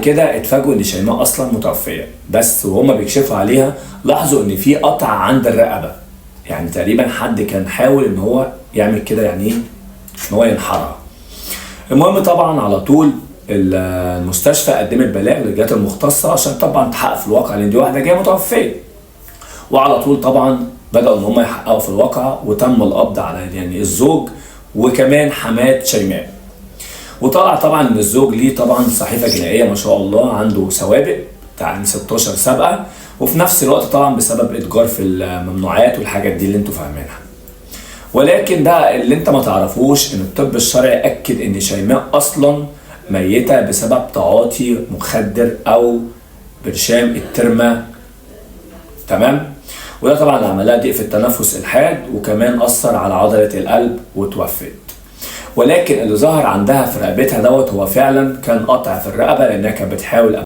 كده اتفاجئوا ان شيماء اصلا متوفيه، بس وهما بيكشفوا عليها لاحظوا ان في قطع عند الرقبه، يعني تقريبا حد كان حاول ان هو يعمل كده، يعني ايه ان هو ينحرها. المهم طبعا على طول المستشفى قدمت بلاغ للجهات المختصه عشان طبعا تحقق في الواقع لان دي واحده جايه متوفيه. وعلى طول طبعا بداوا ان هم يحققوا في الواقع وتم القبض على يعني الزوج وكمان حماه شيماء. وطلع طبعا ان الزوج ليه طبعا صحيفه جنائيه ما شاء الله، عنده سوابق بتاع 16 سابقه، وفي نفس الوقت طبعا بسبب اتجار في الممنوعات والحاجات دي اللي انتوا فاهمينها. ولكن ده اللي انت ما تعرفوش ان الطب الشرعي اكد ان شيماء اصلا ميته بسبب تعاطي مخدر او برشام الترما. تمام. وده طبعا عملها ضيق في التنفس الحاد وكمان اثر على عضله القلب وتوفت. ولكن اللي ظهر عندها في رقبتها دوت هو فعلا كان قطع في الرقبه لانها كانت بتحاول